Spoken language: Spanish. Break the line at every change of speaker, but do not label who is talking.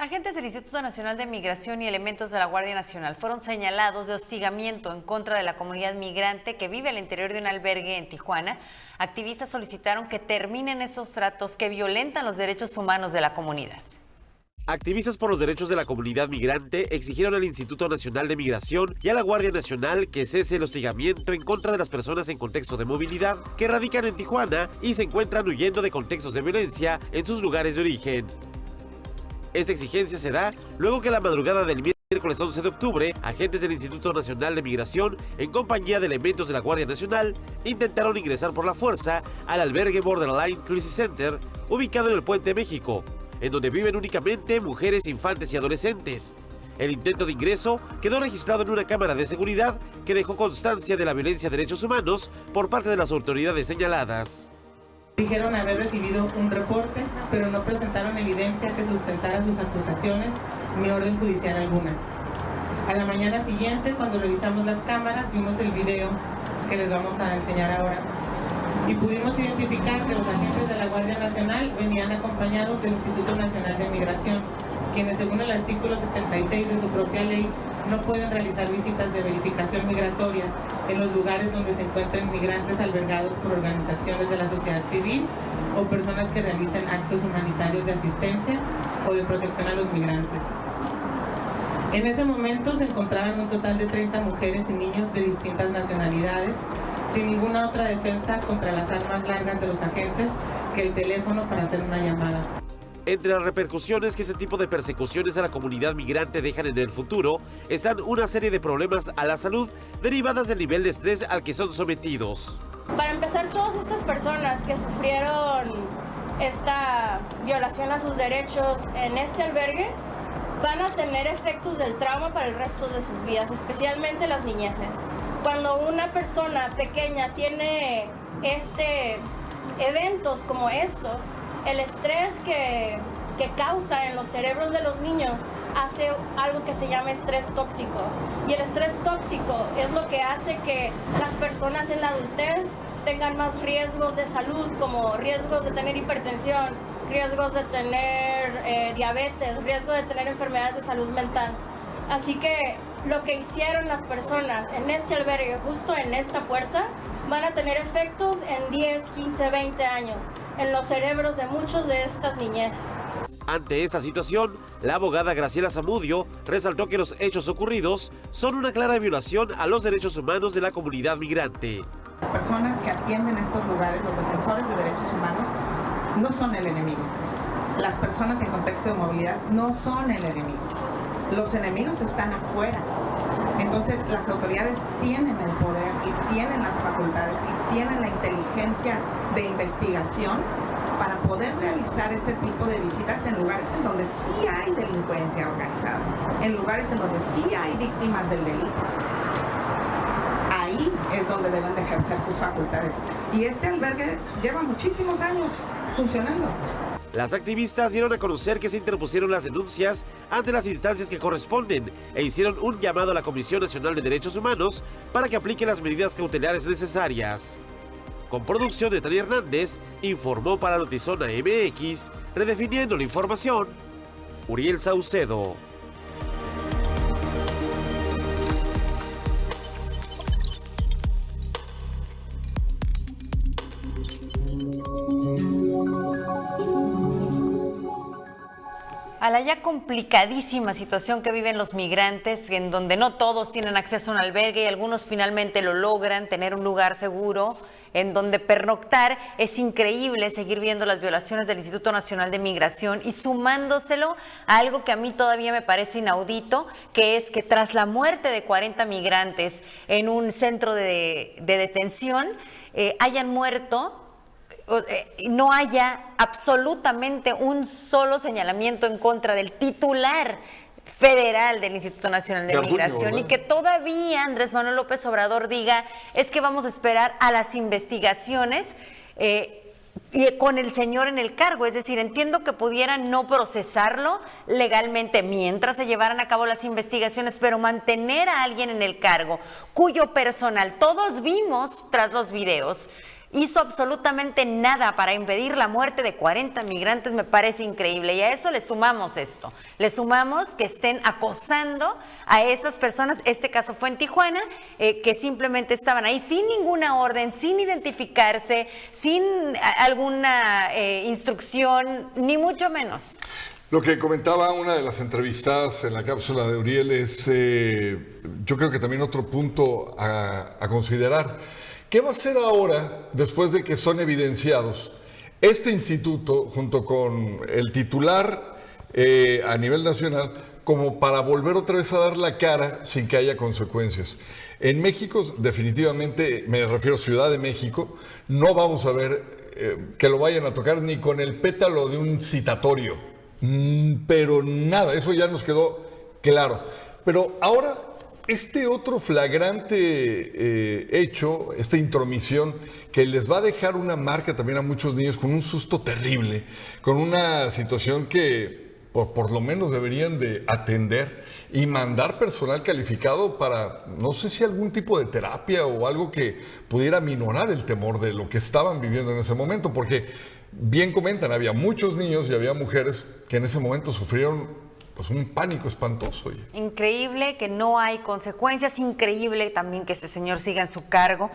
Agentes del Instituto Nacional de Migración y elementos de la Guardia Nacional fueron señalados de hostigamiento en contra de la comunidad migrante que vive al interior de un albergue en Tijuana. Activistas solicitaron que terminen esos tratos que violentan los derechos humanos de la comunidad.
Activistas por los derechos de la comunidad migrante exigieron al Instituto Nacional de Migración y a la Guardia Nacional que cese el hostigamiento en contra de las personas en contexto de movilidad que radican en Tijuana y se encuentran huyendo de contextos de violencia en sus lugares de origen. Esta exigencia se da luego que la madrugada del miércoles 11 de octubre, agentes del Instituto Nacional de Migración, en compañía de elementos de la Guardia Nacional, intentaron ingresar por la fuerza al albergue Borderline Crisis Center, ubicado en el Puente México, en donde viven únicamente mujeres, infantes y adolescentes. El intento de ingreso quedó registrado en una cámara de seguridad que dejó constancia de la violencia de derechos humanos por parte de las autoridades señaladas.
Dijeron haber recibido un reporte, pero no presentaron evidencia que sustentara sus acusaciones ni orden judicial alguna. A la mañana siguiente, cuando revisamos las cámaras, vimos el video que les vamos a enseñar ahora y pudimos identificar que los agentes de la Guardia Nacional venían acompañados del Instituto Nacional de Migración, quienes según el artículo 76 de su propia ley no pueden realizar visitas de verificación migratoria en los lugares donde se encuentren migrantes albergados por organizaciones de la sociedad civil o personas que realicen actos humanitarios de asistencia o de protección a los migrantes. En ese momento se encontraban un total de 30 mujeres y niños de distintas nacionalidades, sin ninguna otra defensa contra las armas largas de los agentes que el teléfono para hacer una llamada.
Entre las repercusiones que este tipo de persecuciones a la comunidad migrante dejan en el futuro, están una serie de problemas a la salud derivadas del nivel de estrés al que son sometidos.
Para empezar, todas estas personas que sufrieron esta violación a sus derechos en este albergue van a tener efectos del trauma para el resto de sus vidas, especialmente las niñeces. Cuando una persona pequeña tiene eventos como estos, el estrés que causa en los cerebros de los niños hace algo que se llama estrés tóxico. Y el estrés tóxico es lo que hace que las personas en la adultez tengan más riesgos de salud, como riesgos de tener hipertensión, riesgos de tener diabetes, riesgo de tener enfermedades de salud mental. Así que lo que hicieron las personas en este albergue, justo en esta puerta, van a tener efectos en 10, 15, 20 años en los cerebros de muchos de estas niñeces.
Ante esta situación, la abogada Graciela Zamudio resaltó que los hechos ocurridos son una clara violación a los derechos humanos de la comunidad migrante.
Las personas que atienden estos lugares, los defensores de derechos humanos, no son el enemigo. Las personas en contexto de movilidad no son el enemigo. Los enemigos están afuera. Entonces las autoridades tienen el poder y tienen las facultades y tienen la inteligencia de investigación para poder realizar este tipo de visitas en lugares en donde sí hay delincuencia organizada, en lugares en donde sí hay víctimas del delito. Ahí es donde deben de ejercer sus facultades. Y este albergue lleva muchísimos años funcionando.
Las activistas dieron a conocer que se interpusieron las denuncias ante las instancias que corresponden e hicieron un llamado a la Comisión Nacional de Derechos Humanos para que aplique las medidas cautelares necesarias. Con producción de Tania Hernández, informó para Notizona MX, redefiniendo la información, Uriel Saucedo.
A la ya complicadísima situación que viven los migrantes, en donde no todos tienen acceso a un albergue y algunos finalmente lo logran, tener un lugar seguro en donde pernoctar, es increíble seguir viendo las violaciones del Instituto Nacional de Migración y sumándoselo a algo que a mí todavía me parece inaudito, que es que tras la muerte de 40 migrantes en un centro de detención, hayan muerto, no haya absolutamente un solo señalamiento en contra del titular federal del Instituto Nacional de Migración, y que todavía Andrés Manuel López Obrador diga es que vamos a esperar a las investigaciones y con el señor en el cargo. Es decir, entiendo que pudieran no procesarlo legalmente mientras se llevaran a cabo las investigaciones, pero mantener a alguien en el cargo cuyo personal todos vimos tras los videos hizo absolutamente nada para impedir la muerte de 40 migrantes, me parece increíble. Y a eso le sumamos esto, le sumamos que estén acosando a esas personas, este caso fue en Tijuana, que simplemente estaban ahí sin ninguna orden, sin identificarse, sin alguna instrucción, ni mucho menos.
Lo que comentaba una de las entrevistadas en la cápsula de Uriel es, yo creo que también otro punto a considerar. ¿Qué va a hacer ahora, después de que son evidenciados, este instituto, junto con el titular a nivel nacional, como para volver otra vez a dar la cara sin que haya consecuencias? En México, definitivamente, me refiero a Ciudad de México, no vamos a ver que lo vayan a tocar ni con el pétalo de un citatorio. Pero nada, eso ya nos quedó claro. Pero ahora, este otro flagrante hecho, esta intromisión, que les va a dejar una marca también a muchos niños con un susto terrible, con una situación que por lo menos deberían de atender y mandar personal calificado para, no sé si algún tipo de terapia o algo que pudiera minorar el temor de lo que estaban viviendo en ese momento, porque bien comentan, había muchos niños y había mujeres que en ese momento sufrieron pues un pánico espantoso.
Increíble que no hay consecuencias, increíble también que ese señor siga en su cargo.